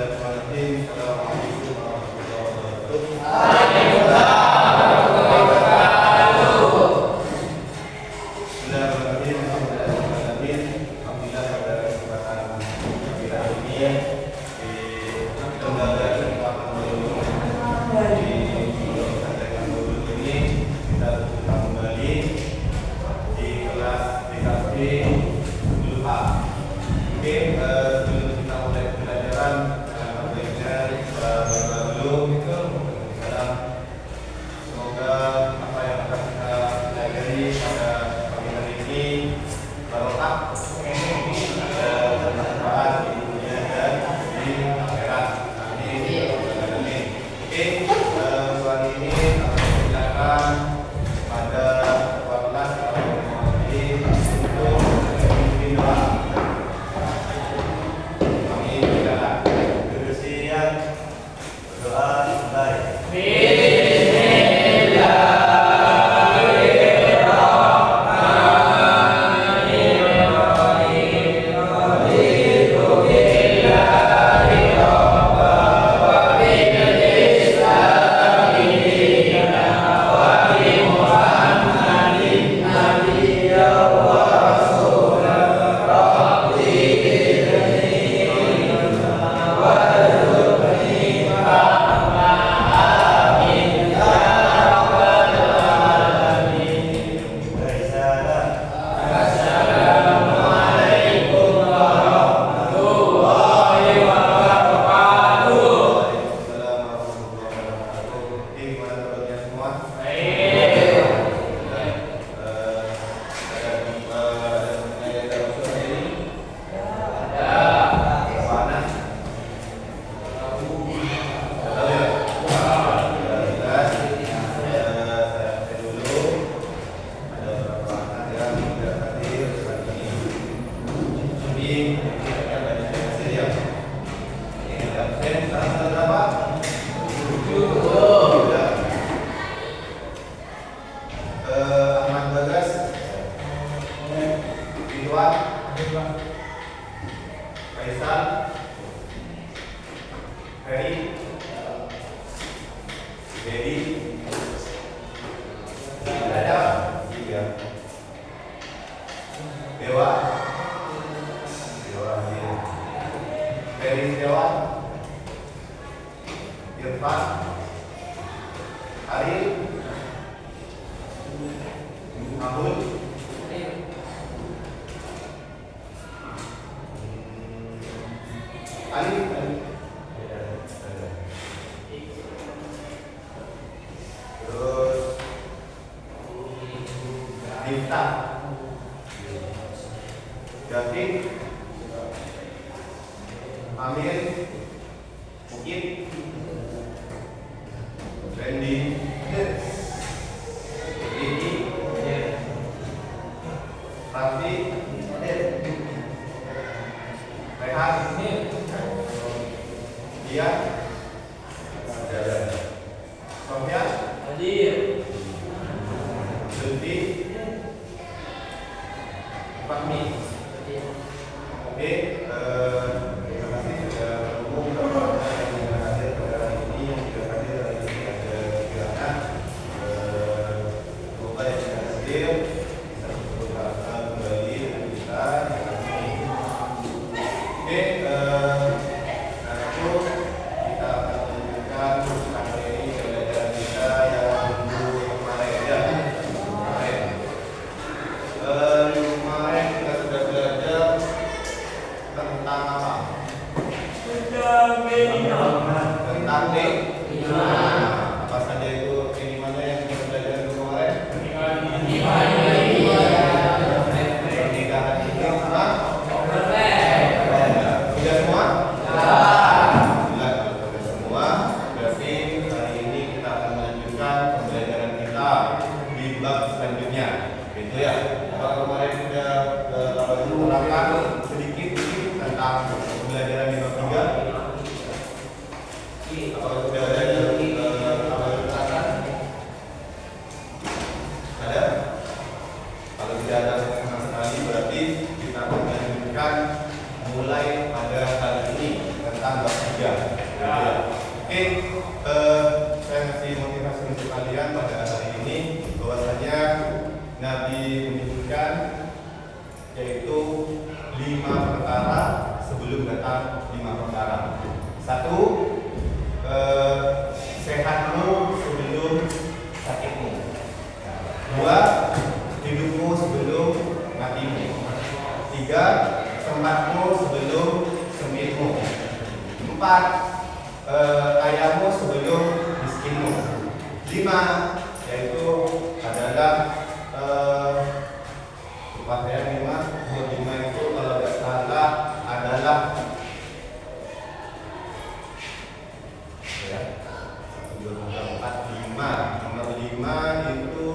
Bismillahirrahmanirrahim. Assalamualaikum warahmatullahi wabarakatuh. Bismillahirrahmanirrahim. Alhamdulillah pada kesempatan kita ini di lembaga ini kita buka kembali di kelas DKV dulu A. Oke, sebelum kita mulai pelajaran, baiknya dulu semoga apa yang akan kita pelajari pada pagi hari ini barokah, ada bermanfaat di dunia dan di akhirat. Amin. Oke, hari ini akan bicarakan pada kelas ini untuk memimpin doa. Doa baik. Sedikit tentang pembelajaran di bab 3. Apakah sudah ada bab 3. Oke, saya ngasih motivasi untuk kalian pada hari ini bahwasanya Nabi menyebutkan yaitu 5 perkara sebelum datang 5 perkara. 1, sehatmu sebelum sakitmu. 2, hidupmu sebelum matimu. 3, tempatmu sebelum sempitmu. 4, ayahmu sebelum miskinmu. 5, yaitu adalah lupa saya 5 itu kalau tidak salah adalah ya 1, 2, 3, 4, 5. Nomor 5 itu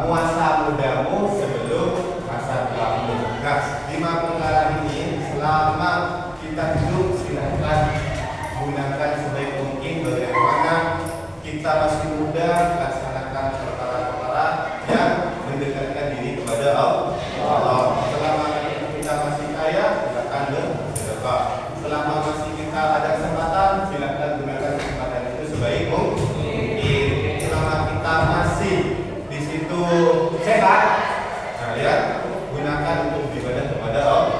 muasa mudamu sebelum masa tuamu. Nah, 5 perkara ini selama kita hidup silahkan gunakan sebaik mungkin bagaimana kita masih muda laksanakan perkara-perkara yang mendekatkan diri kepada Allah. Selama kita masih kaya silakan bersedekah. Selama masih kita ada kesempatan silakan gunakan kesempatan itu sebaik mungkin. Selama kita masih di situ sehat, nah lihat gunakan untuk beribadah kepada Allah.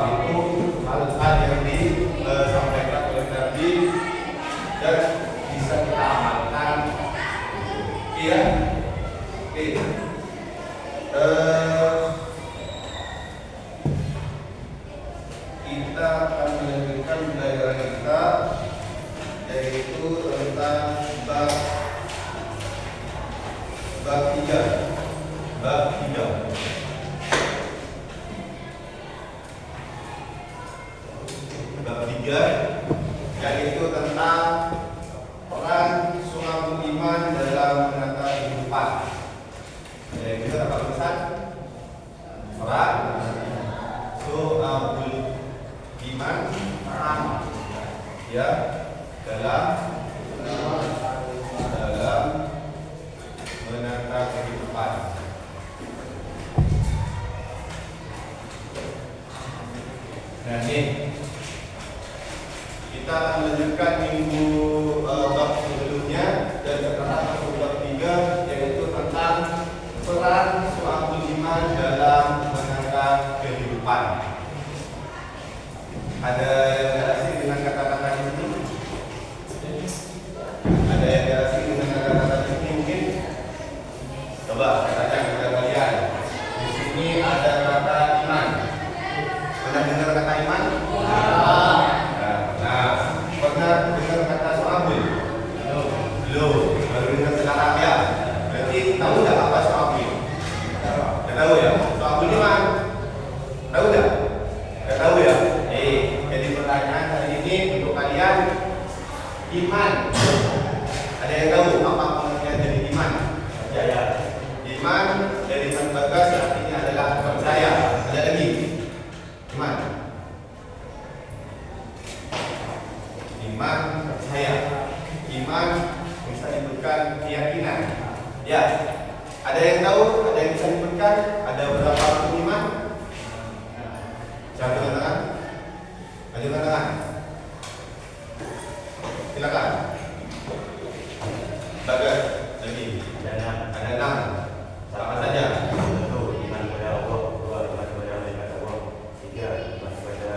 Itu hal-hal yang disampaikan oleh Nabi dan bisa kita amalkan. Iya. Oke. Kita akan melanjutkan pelajaran kita yaitu tentang bab 3. Bab 3. Bab 3 yaitu tentang peran suamul iman dalam menata kehidupan. Jadi kita dapat pesan peran suamul iman ya dalam menata kehidupan. Nah ini kita akan melanjutkan minggu bab sebelumnya dan sekarang masuk bab 3 yaitu tentang peran suamul iman dalam menata kehidupan. Ada yang berasing dengan kata-kata ini? Ada yang berasing dengan kata-kata ini mungkin? Coba tanya kepada kalian. Di sini ada kata iman. Pernah dengar kata iman? Pernah dengar kata suamul? Belum. Baru dengar sekarang ya. Berarti tahu tidak apa suamul? Tidak tahu ya. Suamul iman. Tahu tidak? Tidak tahu ya. Jadi pertanyaan hari ini untuk kalian iman. Ada yang tahu apa pengertian dari iman? Percaya. Iman dari Mas Bagas artinya adalah percaya. Ada lagi? Iman. Iman percaya. Iman bisa disebutkan keyakinan. Ya. Ada yang tahu? Ada yang bisa disebutkan? Ada berapa rukun iman? Siapa yang tangan? Ajukan tangan. Silakan. Bagas lagi. Ada 6. Apa saja? 1. Iman kepada Allah. 2. Iman kepada malaikat Allah. 3. Iman kepada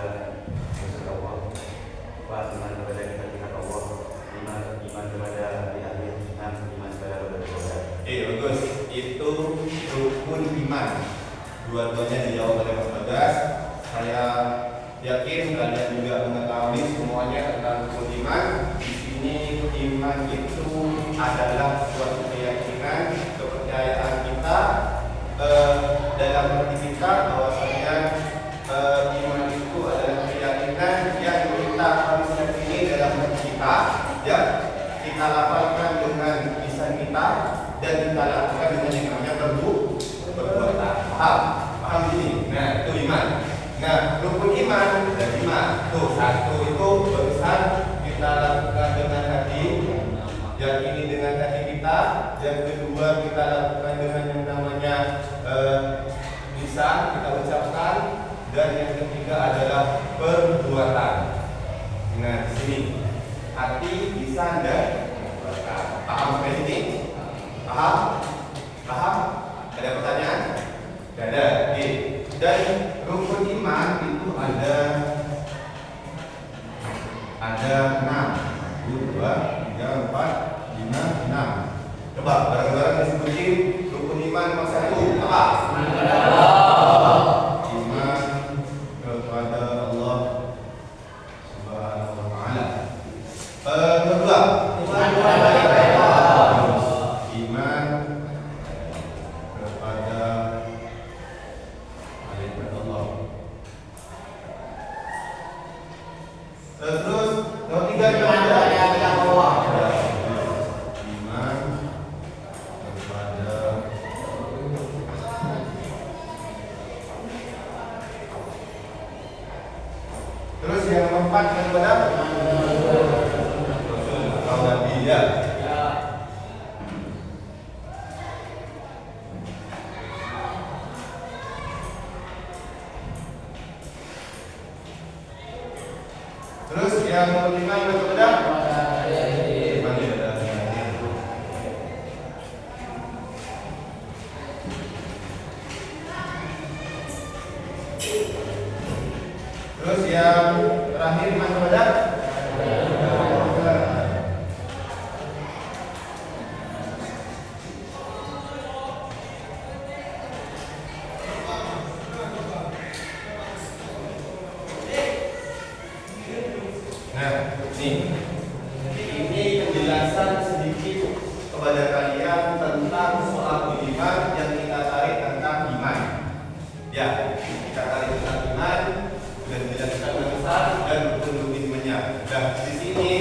Rasul Allah. 4. Iman kepada kitab Allah. 5. Iman kepada hari-hari. 6. Iman kepada roda-roda. Bagus. Itu rukun iman. Dua-duanya dijawab oleh Mas Bagas. Saya yakin kalian juga mengetahui semuanya tentang rukun iman. Di sini iman itu adalah suatu keyakinan, kepercayaan kita dalam hati kita bahwasanya iman itu adalah keyakinan yang kita harus yakini dalam hati kita, ya kita lafalkan dengan lisan kita dan kita lakukan dengan yang namanya perbuatan. Paham ini? Nah itu iman. Nah rukun iman ada 5. Tuh 1 itu barusan kita lakukan dengan hati, yakini dengan hati kita. Yang kedua kita lakukan dengan yang namanya lisan, kita ucapkan. Dan yang ketiga adalah perbuatan. Nah, di sini hati, lisan, dan perbuatan. Paham sampai sini? Paham? Paham? Ada pertanyaan? Tidak ada. Oke. Dan rukun iman itu ada 6. 1, 2, 3, 4, 5, 6. Coba bareng-bareng disebutin rukun iman nomor 1 apa? Iman kepada Allah Subhanahu wa taala. Kedua, iman kepada malaikat Allah. Terus nomor 3 kepada Allah. Iman kepada terus yang keempat kepada Rasul atau Nabi ya. Terus yang kelima kepada terus yang terakhir iman kepada ini penjelasan sedikit kepada kalian tentang soal iman yang kita tarik tentang iman. Ya, kita tarik tentang iman dan menjelaskan besar dan rukun imannya. Nah, di sini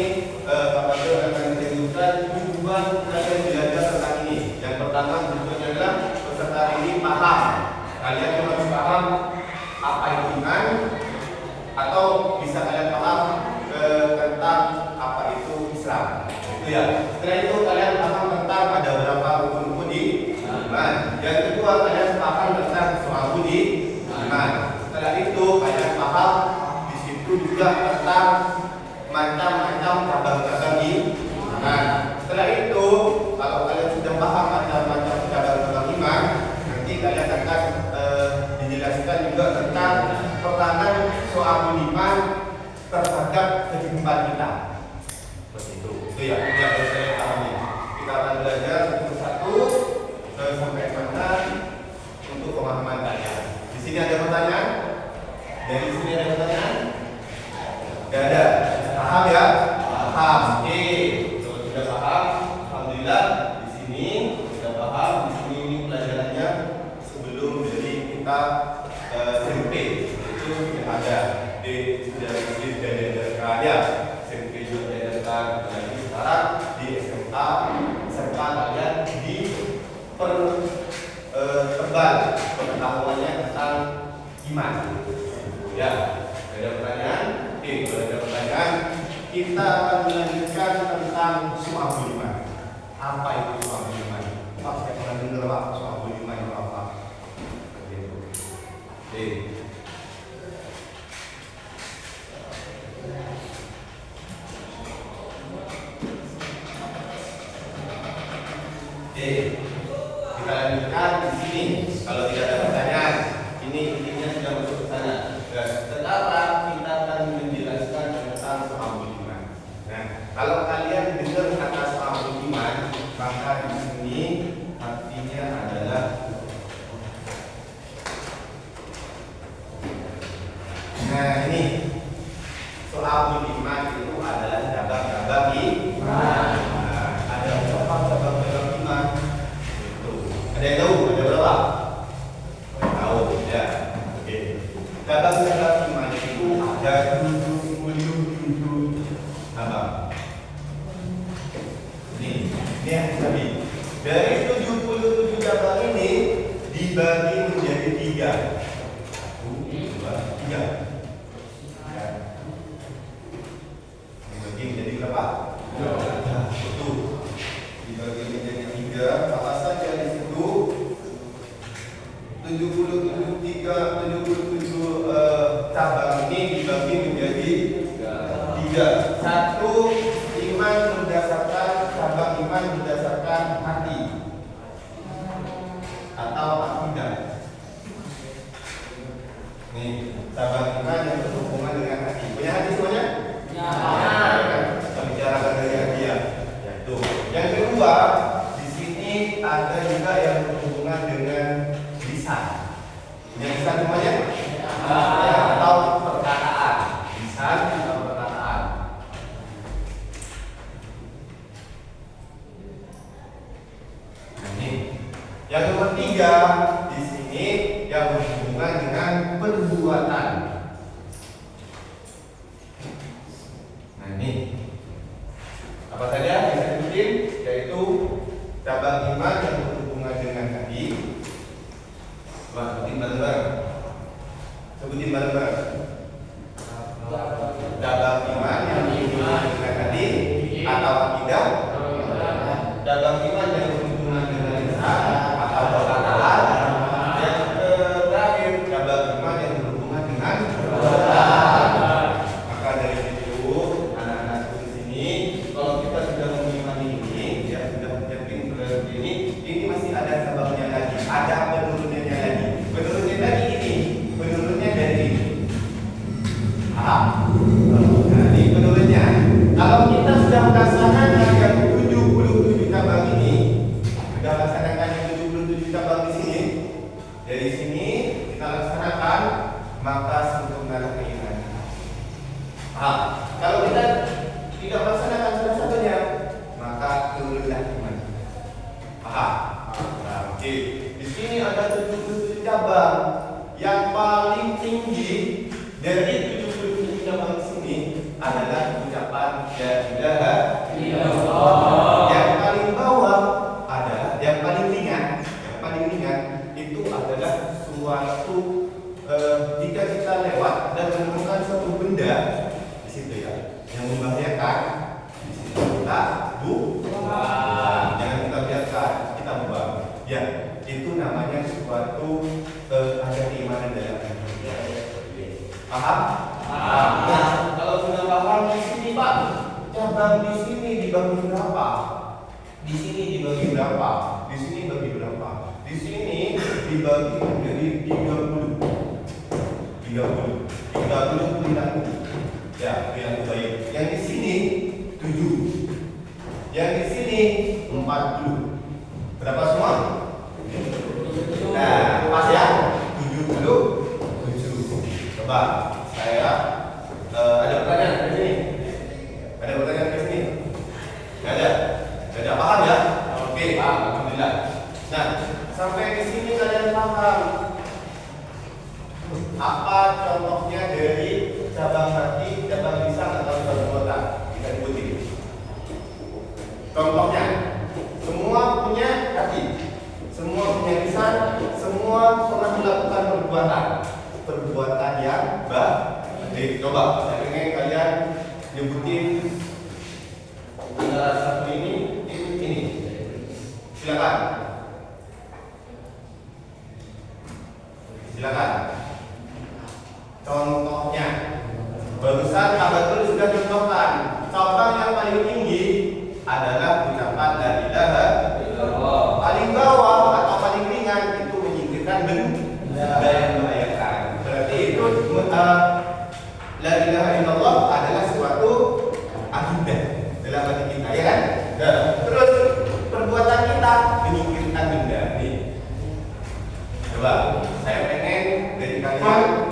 Pak Badro akan menunjukkan tujuan kalian belajar tentang ini. Yang pertama tujuannya adalah peserta ini paham. Kalian harus paham apa itu iman, atau bisa kalian paham tentang apa itu Islam. Itu ya. Setelah itu kalian paham tentang ada berapa rukun di iman. Yang kedua kalian paham tentang soal budi iman. Setelah itu kalian paham di situ juga tentang macam-macam cabang-cabang iman. Setelah itu kalau kalian sudah paham macam-macam cabang-cabang iman, nanti kalian akan dijelaskan juga tentang pertahanan soal budi iman terhadap kehidupan kita. Seperti itu. Itu ya, yang harus saya pahami. Kita akan belajar satu-satu sampai mana untuk pemahaman kalian. Di sini ada pertanyaan? Dari sini ada pertanyaan? Tidak ada. Paham ya? Paham. Oke. Kalau sudah paham, alhamdulillah. Di sini sudah paham. Di sini ini pelajarannya sebelum dari kita SMP itu sudah ada. Ya, SMP juga diadakan lagi sekarang di SMA kalian di tebal pengetahuannya tentang iman. Ya, ada pertanyaan? Kalau ada pertanyaan, kita akan melanjutkan tentang su'abul iman. Apa itu su'abul iman? Pak, saya pernah dengar Pak, su'abul iman itu apa? Oke. Kita lanjutkan di sini. Kalau tidak ada pertanyaan, ini intinya sudah masuk ke sana. Sekarang kita akan menjelaskan tentang soal iman. Nah, kalau kalian dengar kata soal iman, maka di sini artinya adalah ini soal iman itu adalah cabang-cabang iman. Ada berapa cabang-cabang iman? Ada yang tahu? Ada berapa? Tahu ya. Oke. Cabang-cabang iman itu ada 77 cabang. Ini yang tadi. Dari 77 cabang ini dibagi menjadi 3. 1, 2, 3. Tiga, satu, iman berdasarkan cabang iman berdasarkan hati atau akidah. Nih, cabang iman yang berhubungan dengan hati. Punya hati semuanya? Ya. Kita bicarakan dari hati ya. Yaitu. Yang kedua, di sini ada juga yang berhubungan dengan lisan. Punya lisan semuanya? Ya. Atau perkataan. Lisan atau perkataan. Ini. Yang nomor tiga di sini yang berhubungan dengan perbuatan. Nah ini apa saja yang saya sebutin, yaitu cabang iman yang berhubungan dengan hati. Coba sebutin bareng-bareng. Sebutin bareng-bareng. Cabang iman yang berhubungan dengan hati atau akidah. Cabang iman yang berhubungan dengan lisan atau perkataan. Yang terakhir, cabang iman yang berhubungan dengan perbuatan. Maka dari itu, anak-anakku di sini, kalau kita sudah mengimani ini, ya sudah yakin seperti ini masih ada cabangnya lagi, ada penurunannya lagi. Penurunnya lagi ini, penurunnya dari ini. Nah, ini penurunnya. Kalau kita sudah melaksanakan yang 77 cabang ini, sudah laksanakan yang 77 cabang di sini, dari sini kita laksanakan, maka sempurnalah keimanan. Kalau kita tidak melaksanakan salah satunya, maka turunlah iman. Oke. Di sini ada 77 cabang. Yang paling tinggi dari 77 cabang di sini adalah ucapan la ilaha illallah. Yang paling bawah adalah yang paling ringan. Yang paling ringan itu adalah suatu jika kita lewat dan menemukan suatu benda di situ ya yang membahayakan, di situ kita buang. Jangan kita biarkan, kita buang. Ya, itu namanya suatu ada keimanan dalam hati. Paham? Nah, kalau sudah paham di sini Pak, cabang di sini dibagi berapa? Di sini dibagi berapa? Di sini bagi berapa? Di sini dibagi menjadi 30 perilaku. Ya, perilaku baik. Yang di sini 7. Yang di sini 40. Berapa semua? Nah, pas ya? 77. Coba saya ada pertanyaan di sini. Ada pertanyaan di sini? Nggak ada. Nggak ada, paham ya? Oke, paham. Alhamdulillah. Nah, sampai di sini kalian paham apa contohnya dari cabang hati, cabang lisan atau perbuatan? Kita ikuti. Contohnya, semua punya hati, semua punya lisan, semua pernah melakukan perbuatan yang baik. Coba, saya ingin kalian nyebutin antara satu ini. Silakan. Contohnya, barusan Pak Batul sudah contohkan. Cabang yang paling tinggi adalah ucapan la ilaha illallah. Paling bawah atau paling ringan itu menyingkirkan benda yang membahayakan. Berarti itu la ilaha illallah adalah suatu akidah dalam hati kita, ya kan? Nah, terus perbuatan kita menyingkirkan benda. Nih, coba saya pengen dari kalian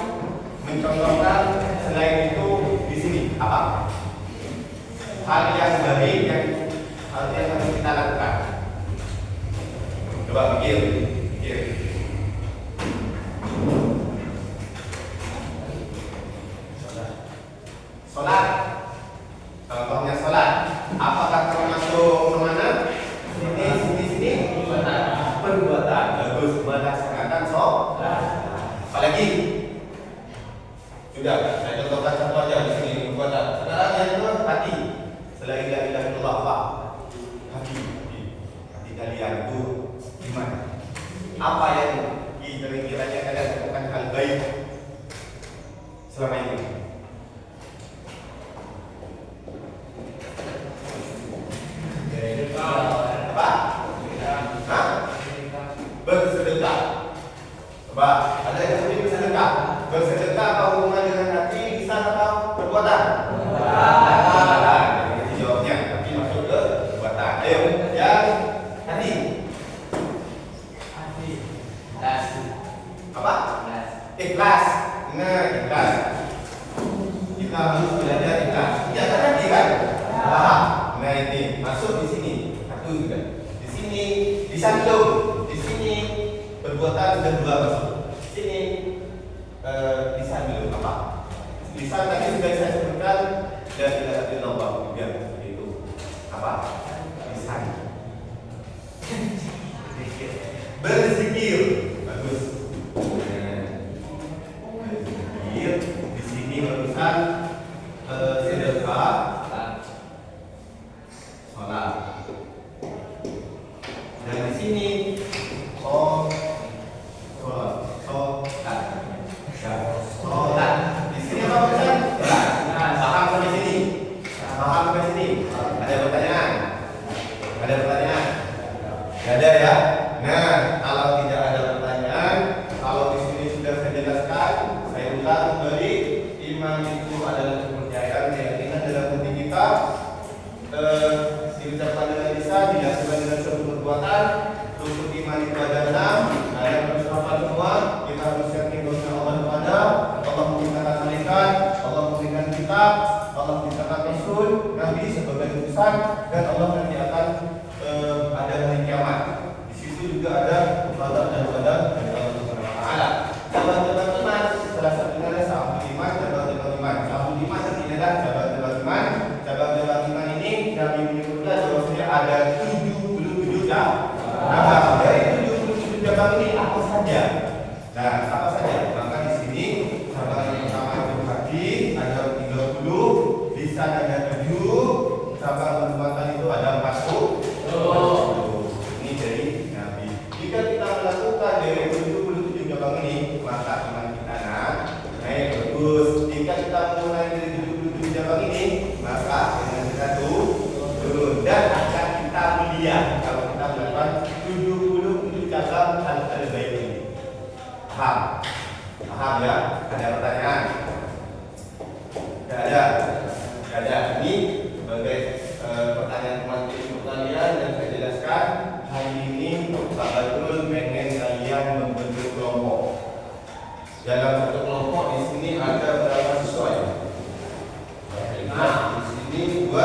mencontohkan selain itu di sini apa? Hal yang baik yang harus kita lakukan. Coba pikir. Sholat. Contohnya sholat. Apakah termasuk kemana? Sini. Perbuatan. Bagus. Melaksanakan sholat. Apalagi? Sudah. Saya contohkan satu aja di sini perbuatan. Sekarang yang itu hati. Selain la ilaha illallah apa? Hati kalian itu gimana? kita harus belajar ikhlas. Ya kan nanti kan? Paham? Nah ini masuk di sini. Satu juga. Di sini disantum. Di sini perbuatan sudah dua masuk. Di sini lisan dulu apa? Lisan tadi sudah saya sebutkan dan tidak ada nombor biar seperti itu. Apa? Lisan. Berzikir. Bagus. Berzikir. Di sini barusan sedekah, sholat. Dan di sini sholat. Di sini apa barusan? Paham sampai sini? Paham sampai sini? Ada pertanyaan? Ada pertanyaan? Gak ada ya? Nah, kalau tidak ada pertanyaan, kalau di sini sudah saya jelaskan, saya ulang kembali, iman itu adalah kepercayaan, keyakinan dalam hati kita, diucapkan dengan lisan, dilakukan dengan suatu perbuatan. Rukun iman itu ada 6, ada yang harus hafal semua. Kita harus yakin bahwa Allah kepada Allah memerintahkan malaikat, Allah memberikan kitab, Allah memerintahkan Rasul, Nabi sebagai utusan, dan Allah nanti akan ada hari kiamat. Di situ juga ada qada dan qadar dari Allah Subhanahu wa taala. Cabang-cabang iman salah satunya adalah sahul iman, cabang-cabang iman. Sahul iman ini adalah cabang-cabang iman. Cabang-cabang iman ini Nabi menyebutkan bahwasanya ada 77 cabang. Dari 77 cabang ini apa saja? Nah, apa saja? Maka di sini cabang yang pertama itu hati ada 30, lisan ada 7, cabang perbuatan itu ada 40. Ini dari Nabi. Jika kita melakukan dari 77 cabang ini, maka iman kita naik bagus. Jika kita mulai dari 77 cabang ini, maka iman kita turun dan akan kita mulia kalau kita melakukan 77 cabang hal-hal baik ini. Paham? Paham ya? Ada pertanyaan? Tidak ada. Tidak ada. Ini sebagai pertanyaan teman untuk kalian yang saya jelaskan hari ini. Pak Badrul pengen kalian membentuk kelompok. Dalam satu kelompok di sini ada berapa siswa ya? Nah, di sini 2,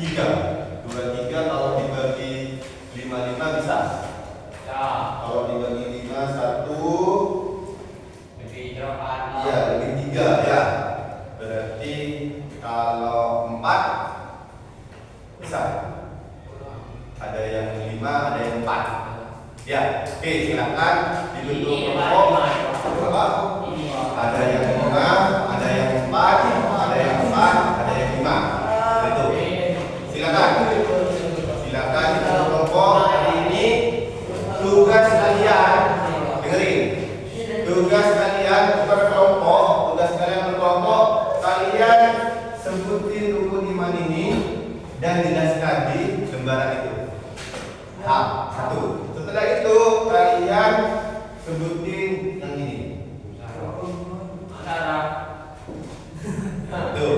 3 kalau dibagi 5 bisa? Ya. Kalau dibagi 5 1 lebih 8. Iya, lebih 3 ya. Berarti kalau 4 bisa. Ada yang 5, ada yang 4. Ya, oke, silakan dibentuk kelompok. Apa? Ada yang 5, ada yang 4, ada yang 4, ada yang 5. Itu. Silakan. Silakan dibentuk kelompok. Hari ini tugas kalian dengerin. Tugas kalian berkelompok, tugas kalian berkelompok, kalian sebutin rukun iman ini dan jelaskan di lembaran itu. Satu. Setelah itu kalian sebutin yang ini. Tuh.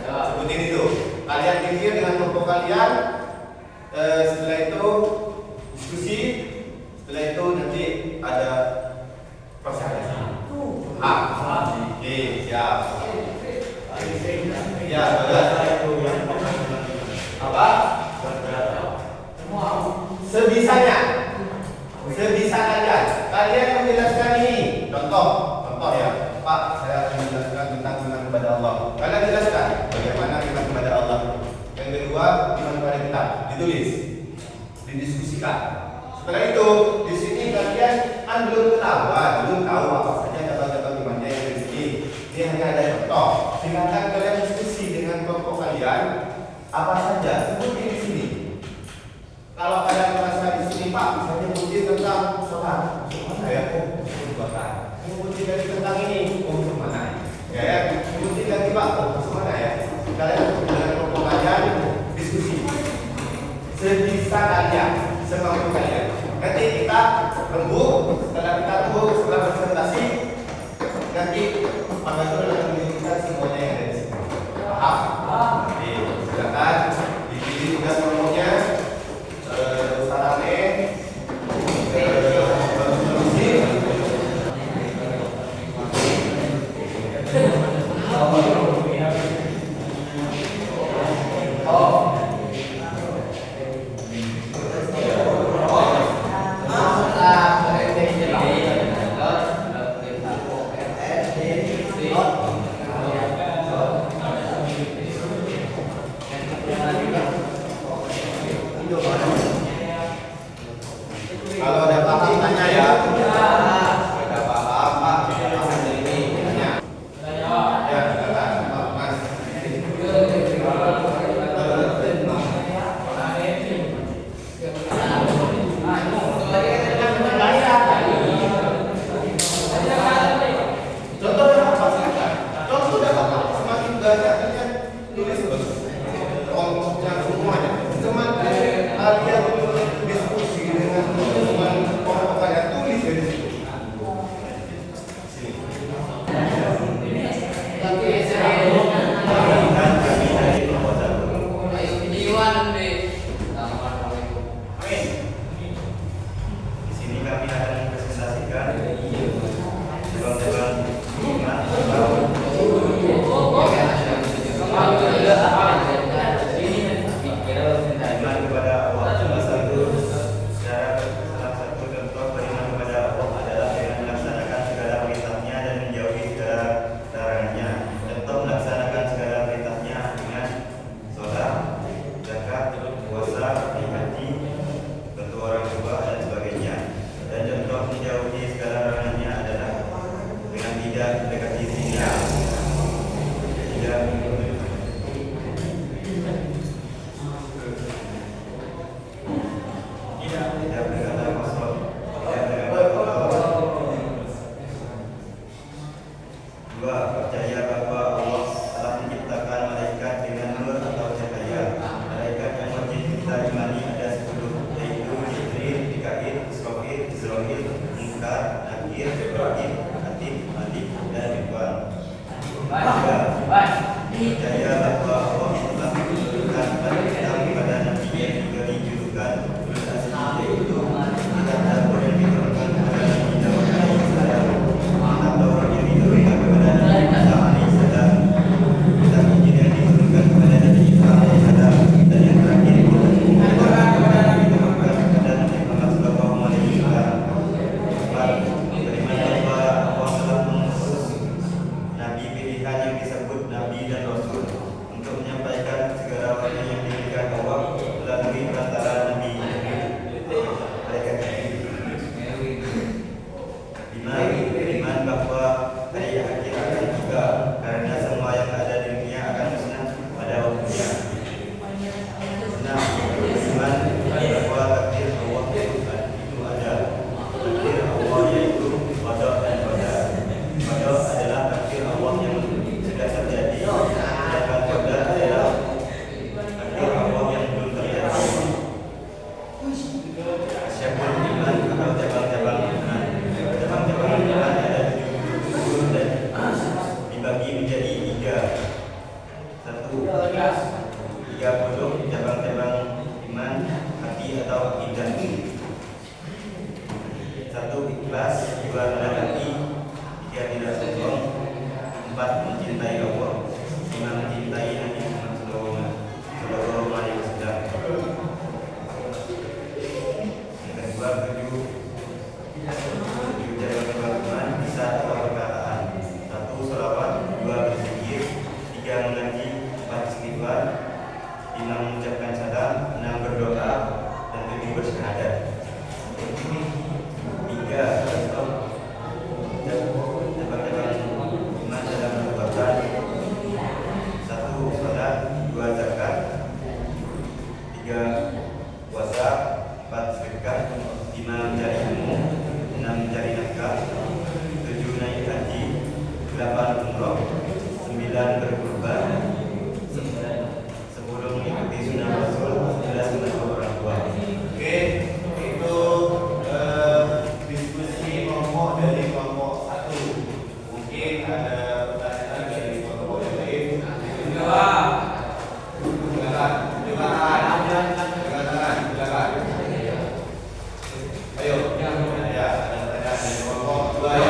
Sebutin itu. Kalian pikir dengan kelompok kalian. Setelah itu diskusi. Setelah itu nanti ada presentasi. Oke, siap. Ya, bagus. Apa? Sebisanya. Sebisa kalian menjelaskan ini. Contoh ya. Pak, saya akan menjelaskan tentang iman kepada Allah. Kalian jelaskan bagaimana iman kepada Allah. Yang kedua, iman kepada kita. Ditulis, didiskusikan. Setelah itu, di sini kalian kan belum tahu apa saja cabang-cabang imannya yang di sini. Ini hanya ada contoh. Silakan kalian diskusi dengan kelompok kalian. Apa saja sebutin di sini. Kalau kalian merasa di sini Pak, bisa nyebutin tentang sholat. Mana ya? Nyebutin lagi tentang ini. Mana? Ya, nyebutin lagi Pak. Mana ya? Kalian dengan kelompok kalian diskusi. Sebisa kalian, semampu kalian. Nanti kita rembuk. Setelah kita rembuk, setelah presentasi, nanti Pak Badrul akan menunjukkan semuanya yang ada di sini. Paham? Oke, silakan dipilih tugas kelompoknya. Sarane solusi Percaya bahwa Allah telah menurunkan kitab kepada Nabi yang juga dijulukan Al-Qur'an, yaitu kitab Zabur yang diturunkan kepada Nabi Daud alaihissalam, kitab Taurat yang diturunkan kepada Nabi Musa alaihissalam, kitab Injil yang diturunkan kepada Nabi Isa alaihissalam, dan yang terakhir kitab yang diturunkan kepada Nabi Muhammad sallallahu alaihi wasallam. Beriman bahwa Allah telah mengutus Nabi pilihan yang disebut Nabi dan Rasul untuk menyampaikan segala wahyu yang diberikan Allah melalui perantara Nabi mereka. Beriman bahwa hari akhir akan tiba, karena semua yang ada di dunia akan musnah pada waktunya. Beriman bahwa takdir Allah itu ada. Takdir Allah yaitu qada dan qadar. Qada adalah takdir Allah yang sudah terjadi, sedangkan qadar adalah takdir Allah yang belum terjadi. Syabul iman atau cabang-cabang iman. Cabang-cabang iman ada 70 dan dibagi menjadi 3. 30 cabang-cabang iman, hati atau akidah. 1. Ikhlas, 2. Menepati, 3. Tidak sombong, 4. Mencintai Allah, 5. Mencintai Nabi Muhammad sallallahu alaihi wasallam. Yang kedua, 7 cabang-cabang iman, bisa atau perkataan. 1. Sholawat, 2. Berzikir, 3. Mengaji, 4. istighfar, 5. Mengucapkan salam, 6. Berdoa, dan 7. bersyahadat. 3. Cabang-cabang iman dalam perbuatan. 1. Salat, 2. Zakat, 3. puasa, 4. sedekah, 5. mencari ilmu, 6. mencari nafkah, 7. naik haji, 8. umroh, 9. berkurban, 10. mengikuti sunnah Rasul, 11. menegur orang tua. Oke, itu diskusi kelompok dari kelompok 1. Mungkin ada pertanyaan dari kelompok yang lain. Silakan. Ayo, ya, ada pertanyaan dari kelompok 2 ya.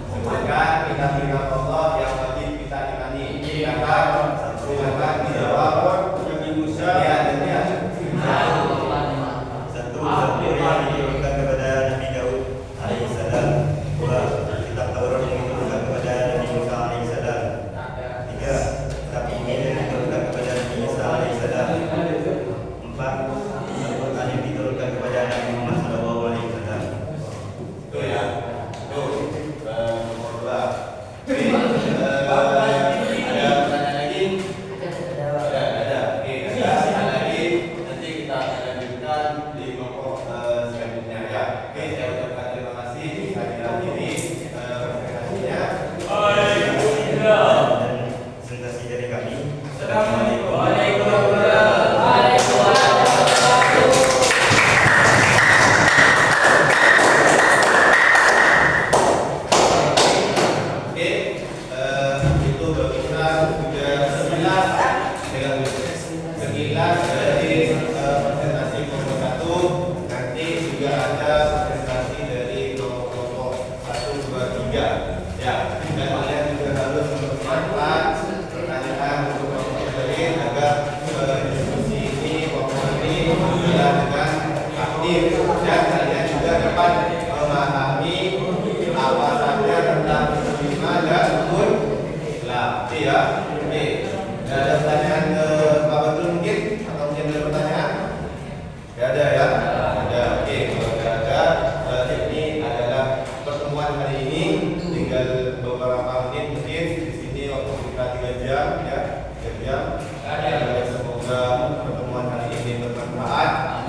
Sebutkan kitab-kitab Allah yang wajib kita imani. Silakan dijawab. Nabi Musa ya, dan ya. 1. Zabur yang diturunkan kepada Nabi Daud alaihissalam. 2. Kitab Taurat yang diturunkan kepada Nabi Musa alaihissalam. 3. Kitab Injil yang diturunkan kepada Nabi Isa alaihissalam. 4. Al-Qur'an yang diturunkan kepada Nabi Muhammad sallallahu alaihi wasallam. Itu ya. Tuh. Nomor 2. Ada pertanyaan lagi? Ada. Oke, ada lagi. Nanti kita akan lanjutkan di kelompok selanjutnya ya. Oke, saya ucapkan terima kasih kehadiran ini presentasinya. Dan presentasi dari kami. Assalamualaikum warahmatullahi Oke, itu berkisar sudah sekilas dari presentasi kelompok 1. Nanti juga ada presentasi dari kelompok 1, 2, 3. Ya, dan kalian juga harus bermanfaat pertanyaan untuk kelompok lain agar diskusi ini, kelompok ini berjalan dengan aktif dan kalian juga dapat memahami apa saja tentang iman dan rukun Islam. Ya, oke. Ada pertanyaan ke Pak Badrun mungkin atau mungkin ada pertanyaan? Tidak ada ya? Ada. Oke, kalau tidak ada, ini adalah pertemuan hari ini. Tinggal beberapa menit mungkin di sini waktu kita 3 jam ya, 3 jam. Semoga pertemuan hari ini bermanfaat.